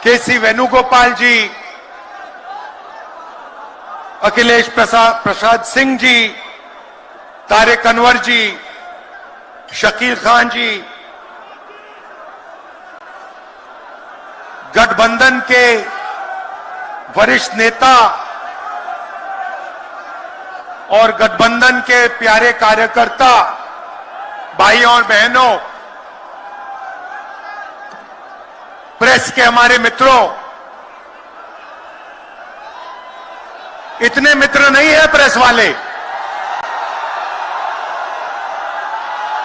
केसी वेणुगोपाल जी, अखिलेश प्रसाद सिंह जी, तारिक अनवर जी, शकील खान जी, गठबंधन के वरिष्ठ नेता और गठबंधन के प्यारे कार्यकर्ता भाइयों और बहनों, प्रेस के हमारे मित्रों, इतने मित्र नहीं है प्रेस वाले।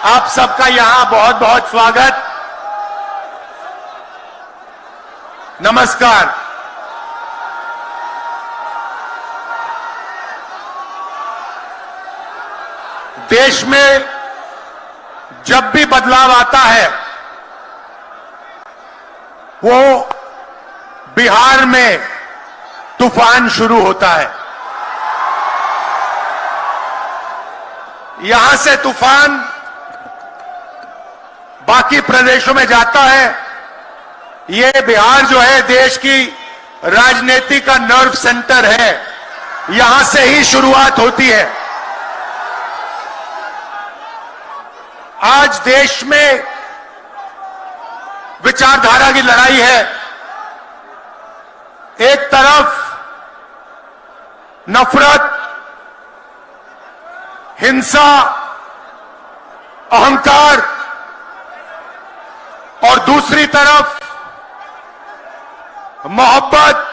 आप सबका यहां बहुत बहुत स्वागत, नमस्कार। देश में जब भी बदलाव आता है वो बिहार में तूफान शुरू होता है। यहां से तूफान बाकी प्रदेशों में जाता है। ये बिहार जो है देश की राजनीति का नर्व सेंटर है, यहां से ही शुरुआत होती है। आज देश में विचारधारा की लड़ाई है। एक तरफ नफरत, हिंसा, अहंकार और दूसरी तरफ मोहब्बत,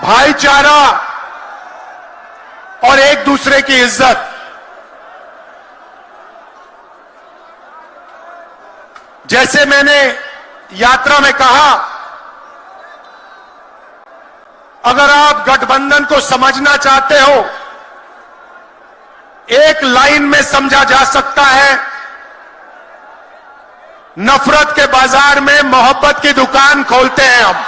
भाईचारा और एक दूसरे की इज्जत। जैसे मैंने यात्रा में कहा, अगर आप गठबंधन को समझना चाहते हो, एक लाइन में समझा जा सकता है, नफरत के बाजार में मोहब्बत की दुकान खोलते हैं हम।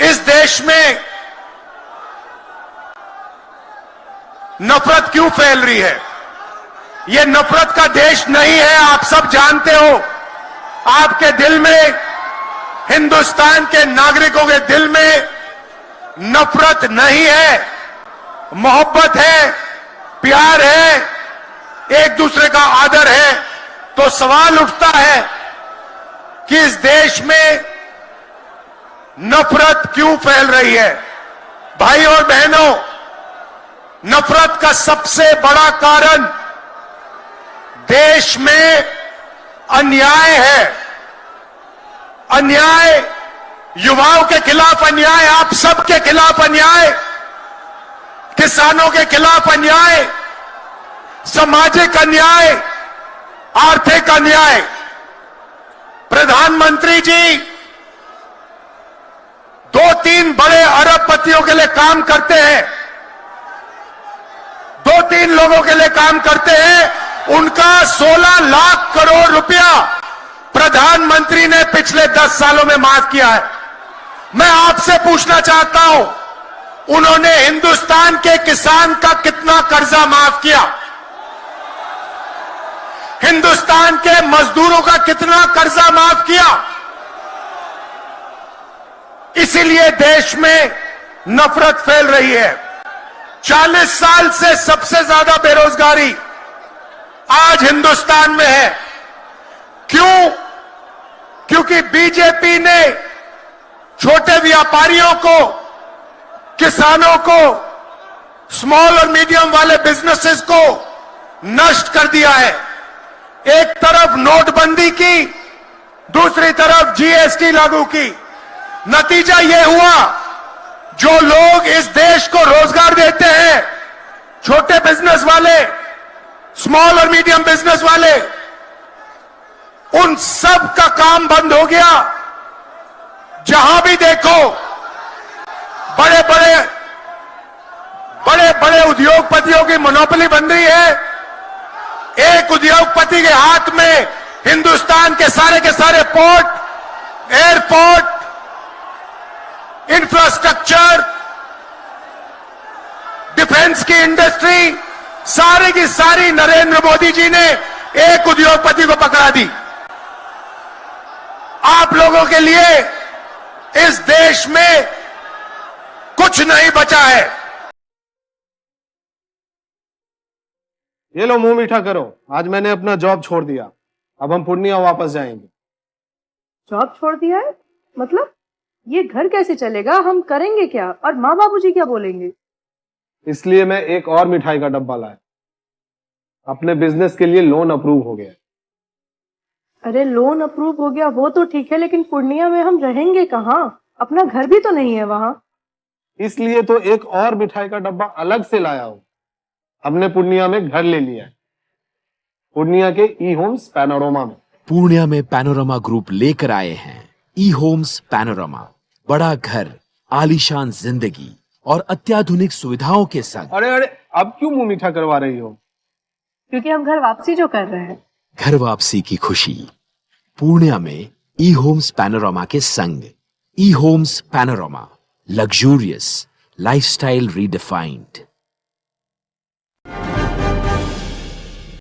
इस देश में नफरत क्यों फैल रही है? यह नफरत का देश नहीं है, आप सब जानते हो। आपके दिल में, हिंदुस्तान के नागरिकों के दिल में नफरत नहीं है, मोहब्बत है, प्यार है, एक दूसरे का आदर है। तो सवाल उठता है कि इस देश में नफरत क्यों फैल रही है? भाई और बहनों, नफरत का सबसे बड़ा कारण देश में अन्याय है। अन्याय, युवाओं के खिलाफ अन्याय, आप सबके खिलाफ अन्याय, किसानों के खिलाफ अन्याय, सामाजिक अन्याय, आर्थिक अन्याय। प्रधानमंत्री जी 2-3 बड़े अरबपतियों के लिए काम करते हैं, 2-3 लोगों के लिए काम करते हैं। उनका 16 लाख करोड़ रुपया प्रधानमंत्री ने पिछले 10 सालों में माफ किया है। मैं आपसे पूछना चाहता हूं, उन्होंने हिंदुस्तान के किसान का कितना कर्जा माफ किया? हिंदुस्तान के मजदूरों का कितना कर्जा माफ किया? इसीलिए देश में नफरत फैल रही है। 40 साल से सबसे ज्यादा बेरोजगारी आज हिंदुस्तान में है। क्यों? क्योंकि बीजेपी ने छोटे व्यापारियों को, किसानों को, स्मॉल और मीडियम वाले बिजनेसेस को नष्ट कर दिया है। एक तरफ नोटबंदी की, दूसरी तरफ जीएसटी लागू की। नतीजा यह हुआ, जो लोग इस देश को रोजगार देते हैं, छोटे बिजनेस वाले, स्मॉल और मीडियम बिजनेस वाले, उन सब का काम बंद हो गया। जहां भी देखो बड़े बड़े उद्योगपतियों की मोनोपोली बन रही है। एक उद्योगपति के हाथ में हिंदुस्तान के सारे पोर्ट, एयरपोर्ट, इंफ्रास्ट्रक्चर, डिफेंस की इंडस्ट्री, सारी की सारी नरेंद्र मोदी जी ने एक उद्योगपति को पकड़ा दी। आप लोगों के लिए इस देश में कुछ नहीं बचा है। ये लो मुंह मीठा करो, आज मैंने अपना जॉब छोड़ दिया, अब हम पूर्णिया वापस जाएंगे। जॉब छोड़ दिया है? मतलब ये घर कैसे चलेगा? हम करेंगे क्या? और माँ बाबूजी क्या बोलेंगे? इसलिए मैं एक और मिठाई का डब्बा लाया। अपने बिजनेस के लिए लोन अप्रूव हो गया। अरे लोन अप्रूव हो गया वो तो ठीक है, लेकिन पूर्णिया में हम रहेंगे कहाँ? अपना घर भी तो नहीं है वहां। इसलिए तो एक और मिठाई का डब्बा अलग से लाया हूं। हमने पूर्णिया में घर ले लिया है, पूर्णिया के ई होम्स पैनोरमा में। पूर्णिया में पैनोरमा ग्रुप लेकर आए हैं ई होम्स पैनोरमा। बड़ा घर, आलीशान जिंदगी और अत्याधुनिक सुविधाओं के संग। अरे अरे, अब क्यों मुंह मीठा करवा रही हो? क्योंकि हम घर वापसी जो कर रहे हैं। घर वापसी की खुशी पूर्णिया में ई होम्स पैनोरमा के संग। E Homes Panorama, luxurious lifestyle redefined.